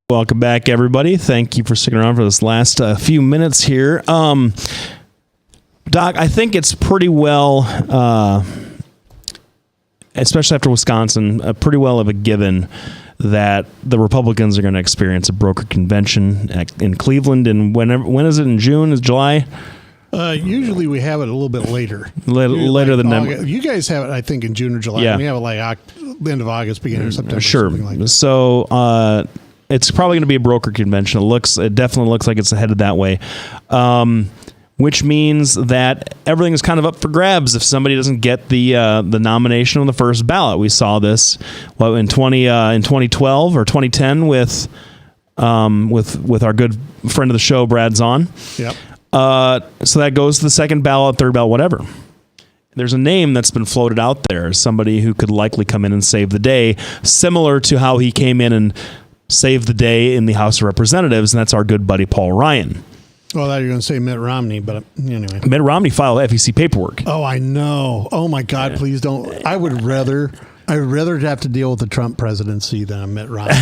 Welcome back, everybody. Thank you for sticking around for this last few minutes here. Doc, I think it's pretty well, especially after Wisconsin, pretty well of a given that the Republicans are going to experience a broker convention in Cleveland. And when is it? In June? Is July? Usually we have it a little bit later. Later than August. You guys have it, I think, in June or July. Yeah. We have it like the end of August, beginning of September. Sure. Like that. So it's probably going to be a broker convention. It definitely looks like it's headed that way, which means that everything is kind of up for grabs if somebody doesn't get the nomination on the first ballot. We saw this in 2012 or 2010 with our good friend of the show, Brad Zahn. Yep. So that goes to the second ballot, third ballot, whatever. There's a name that's been floated out there, somebody who could likely come in and save the day, similar to how he came in and saved the day in the House of Representatives, and that's our good buddy Paul Ryan. Well, I thought you were going to say Mitt Romney, but anyway. Mitt Romney filed FEC paperwork. Oh, I know. Oh, my God, please don't. I'd rather have to deal with the Trump presidency than a Mitt Romney.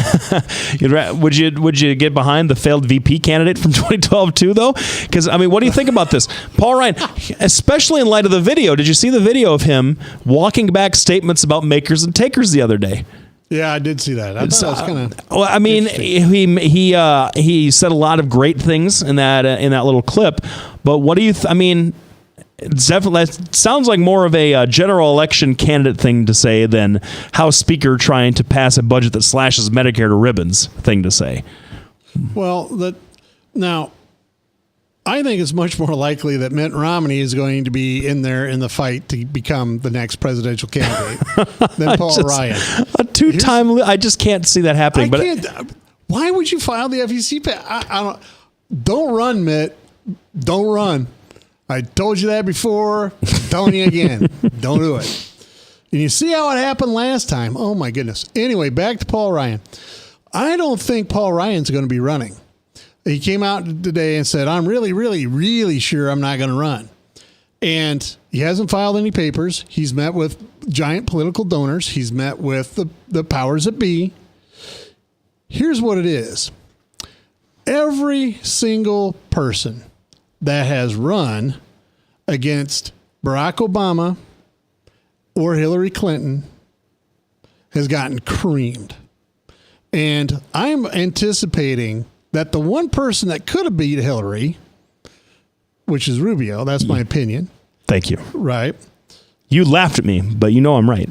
Would you get behind the failed VP candidate from 2012 too, though? Because, I mean, what do you think about this? Paul Ryan, especially in light of the video, did you see the video of him walking back statements about makers and takers the other day? Yeah, I did see that. I thought it was kind of. Well, I mean, he said a lot of great things in that little clip. But what do you? I mean, it's definitely sounds like more of a general election candidate thing to say than House Speaker trying to pass a budget that slashes Medicare to ribbons thing to say. Well, now, I think it's much more likely that Mitt Romney is going to be in there in the fight to become the next presidential candidate than Paul Ryan. A two-time, I just can't see that happening. Why would you file the FEC? Don't run, Mitt. Don't run. I told you that before. I'm telling you again. Don't do it. And you see how it happened last time. Oh, my goodness. Anyway, back to Paul Ryan. I don't think Paul Ryan's going to be running. He came out today and said, I'm really, really, really sure I'm not going to run. And he hasn't filed any papers. He's met with giant political donors. He's met with the powers that be. Here's what it is. Every single person that has run against Barack Obama or Hillary Clinton has gotten creamed. And I'm anticipating that the one person that could have beat Hillary, which is Rubio, that's my opinion. Thank you. Right. You laughed at me, but you know I'm right.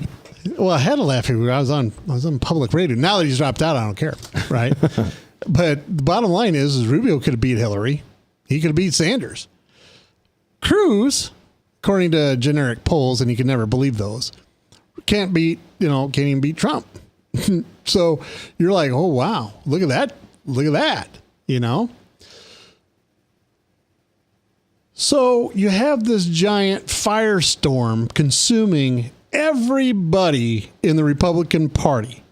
Well, I had to laugh at you. I was on public radio. Now that he's dropped out, I don't care. Right. But the bottom line is Rubio could have beat Hillary. He could have beat Sanders. Cruz, according to generic polls, and you can never believe those, can't even beat Trump. So you're like, oh, wow, look at that. Look at that, So you have this giant firestorm consuming everybody in the Republican Party.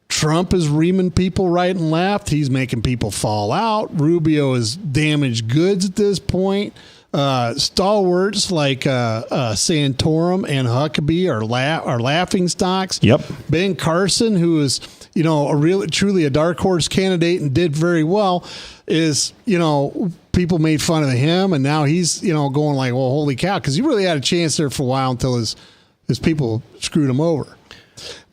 Trump is reaming people right and left. He's making people fall out. Rubio is damaged goods at this point. Stalwarts like Santorum and Huckabee are laughing stocks. Yep. Ben Carson, who is truly a dark horse candidate and did very well, is people made fun of him, and now he's going like, well, holy cow, because he really had a chance there for a while until his people screwed him over.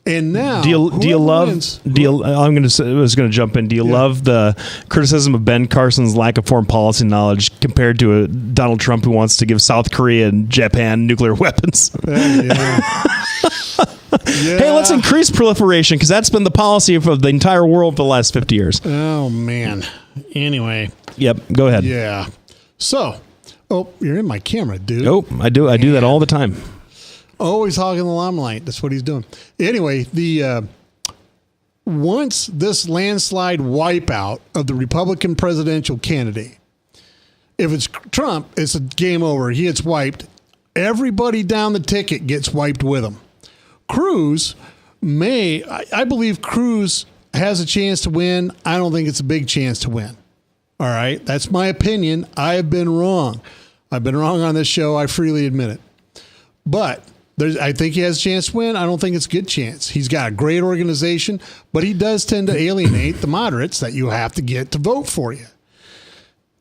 And now, I was going to jump in. Do you love the criticism of Ben Carson's lack of foreign policy knowledge compared to Donald Trump, who wants to give South Korea and Japan nuclear weapons? Yeah. Hey, let's increase proliferation because that's been the policy of the entire world for the last 50 years. Oh man. Anyway. Yep. Go ahead. Yeah. So, you're in my camera, dude. Oh, I do that all the time. Always hogging the limelight. That's what he's doing. Anyway, once this landslide wipeout of the Republican presidential candidate, if it's Trump, it's a game over. He gets wiped. Everybody down the ticket gets wiped with him. Cruz I believe Cruz has a chance to win. I don't think it's a big chance to win. All right. That's my opinion. I have been wrong. I've been wrong on this show. I freely admit it. But I think he has a chance to win. I don't think it's a good chance. He's got a great organization, but he does tend to alienate the moderates that you have to get to vote for you.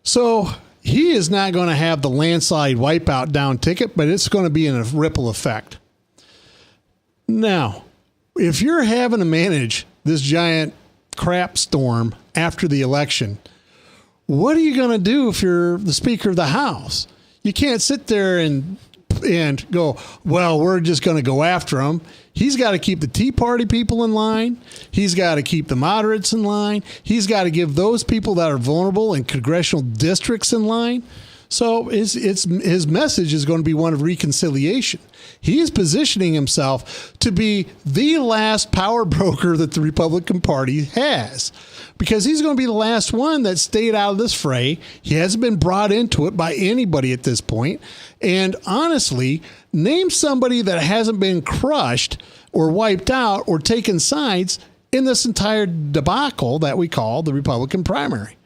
So he is not going to have the landslide wipeout down ticket, but it's going to be in a ripple effect. Now, if you're having to manage this giant crap storm after the election, what are you going to do if you're the Speaker of the House? You can't sit there and go, well, we're just going to go after him. He's got to keep the Tea Party people in line. He's got to keep the moderates in line. He's got to give those people that are vulnerable in congressional districts in line. So his message is going to be one of reconciliation. He is positioning himself to be the last power broker that the Republican Party has, because he's going to be the last one that stayed out of this fray. He hasn't been brought into it by anybody at this point. And honestly, name somebody that hasn't been crushed or wiped out or taken sides in this entire debacle that we call the Republican primary.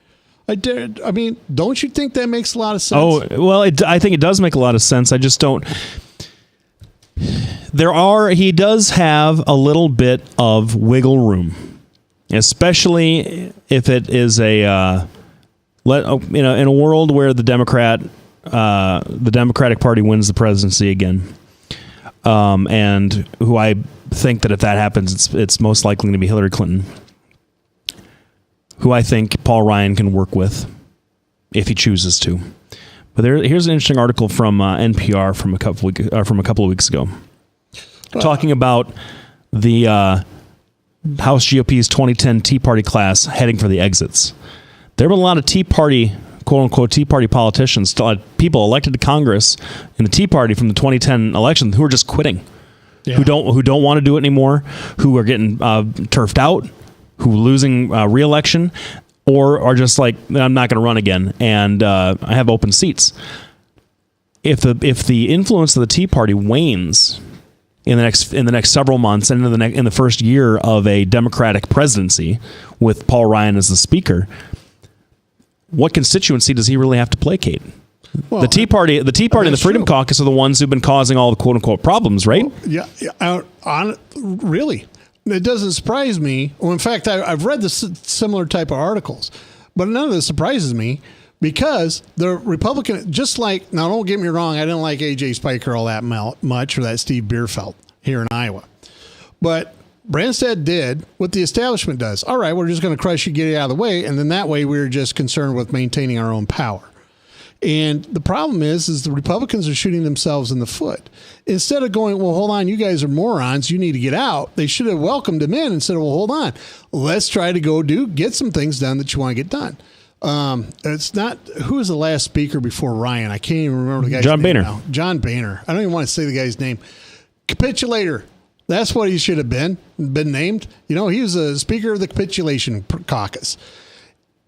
I mean, don't you think that makes a lot of sense? Oh, well, I think it does make a lot of sense. I just don't. He does have a little bit of wiggle room, especially if it is in a world where the Democratic Party wins the presidency again, and who I think that if that happens, it's most likely going to be Hillary Clinton, who I think Paul Ryan can work with if he chooses to. But here's an interesting article from NPR from a couple of weeks ago, talking about the House GOP's 2010 Tea Party class heading for the exits. There have been a lot of Tea Party, quote-unquote, Tea Party politicians, people elected to Congress in the Tea Party from the 2010 election who are just quitting, who don't want to do it anymore, who are getting turfed out, who are losing re-election, or are just like, I'm not going to run again, and I have open seats. If the influence of the Tea Party wanes in the next several months and in the first year of a Democratic presidency with Paul Ryan as the Speaker, what constituency does he really have to placate? Well, the Tea Party and the Freedom Caucus are the ones who've been causing all the quote unquote problems, right? Well, really. It doesn't surprise me. Well, in fact, I've read similar type of articles, but none of this surprises me because the Republican, now don't get me wrong, I didn't like A.J. Spiker all that much, or that Steve Bierfeld here in Iowa. But Branstad did what the establishment does. All right, we're just going to crush you, get it out of the way, and then that way we're just concerned with maintaining our own power. And the problem is the Republicans are shooting themselves in the foot. Instead of going, well, hold on, you guys are morons, you need to get out, they should have welcomed him in instead of, well, hold on, let's try to get some things done that you want to get done. It's not, who was the last speaker before Ryan? I can't even remember the guy's name now. John Boehner. I don't even want to say the guy's name. Capitulator. That's what he should have been named. He was a speaker of the capitulation caucus.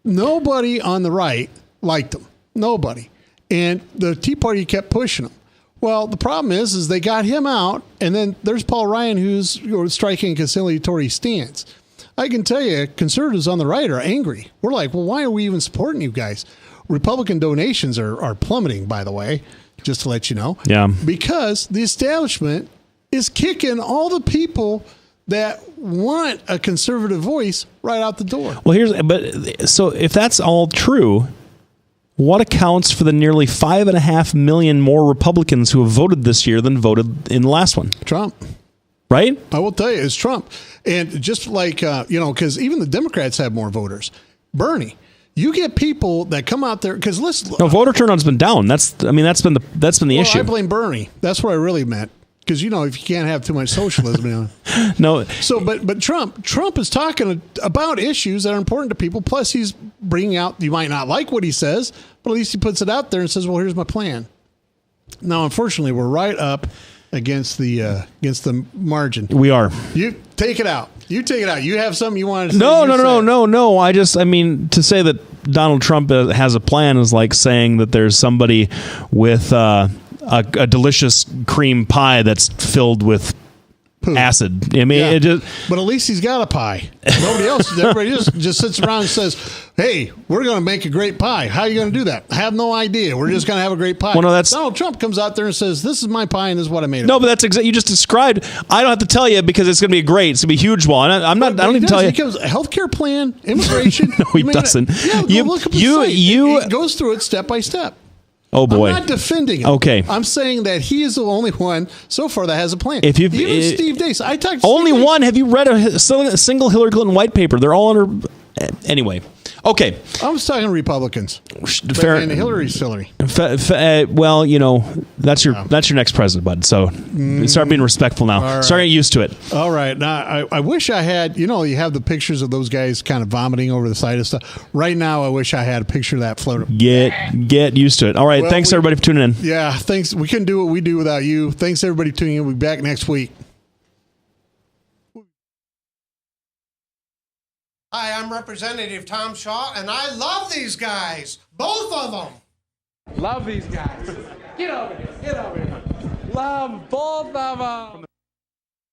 Nobody on the right liked him. Nobody. And the Tea Party kept pushing him. Well, the problem is they got him out, and then there's Paul Ryan who's striking a conciliatory stance. I can tell you, conservatives on the right are angry. We're like, well, why are we even supporting you guys? Republican donations are plummeting, by the way, just to let you know. Yeah. Because the establishment is kicking all the people that want a conservative voice right out the door. Well, so if that's all true, what accounts for the nearly 5.5 million more Republicans who have voted this year than voted in the last one? Trump. Right? I will tell you, it's Trump. And just like, because even the Democrats have more voters. Bernie, you get people that come out there, because listen. No, voter turnout's been down. That's been the issue. I blame Bernie. That's what I really meant. Because, if you can't have too much socialism, No. So, but Trump is talking about issues that are important to people. Plus, he's bringing out, you might not like what he says, but at least he puts it out there and says, well, here's my plan. Now, unfortunately, we're right up against the margin. We are. You take it out. You have something you wanted to say? No. To say that Donald Trump has a plan is like saying that there's somebody with a delicious cream pie that's filled with acid. I mean, Yeah. it just. But at least he's got a pie. Nobody else. Everybody just sits around and says, "Hey, we're going to make a great pie. How are you going to do that?" I have no idea. We're just going to have a great pie. Well, no, that's- Donald Trump comes out there and says, "This is my pie, and this is what I made." No, but that's exactly you just described. I don't have to tell you because it's going to be great. It's going to be a huge one. I'm not. I don't even tell you. He comes a healthcare plan, immigration. No, he doesn't. Yeah, You- go look up the you- site. you- It goes through it step by step. Oh boy. I'm not defending him. Okay. I'm saying that he is the only one so far that has a plan. If you've- Even Steve Dace, I talked to Only Steve Dace. one. Have you read a single Hillary Clinton white paper? They're all under. Anyway. Okay. I was talking Republicans. Fair. And Hillary's Hillary. Well, that's your next president, bud. So start being respectful now. right. Start getting used to it. All right. Now, I wish I had, you have the pictures of those guys kind of vomiting over the side of stuff. Right now, I wish I had a picture of that floating. Get used to it. All right. Well, Thanks, everybody, for tuning in. Yeah. Thanks. We couldn't do what we do without you. Thanks, everybody, for tuning in. We'll be back next week. Hi, I'm Representative Tom Shaw, and I love these guys. Both of them. Love these guys. Get over here. Get over here. Love both of them.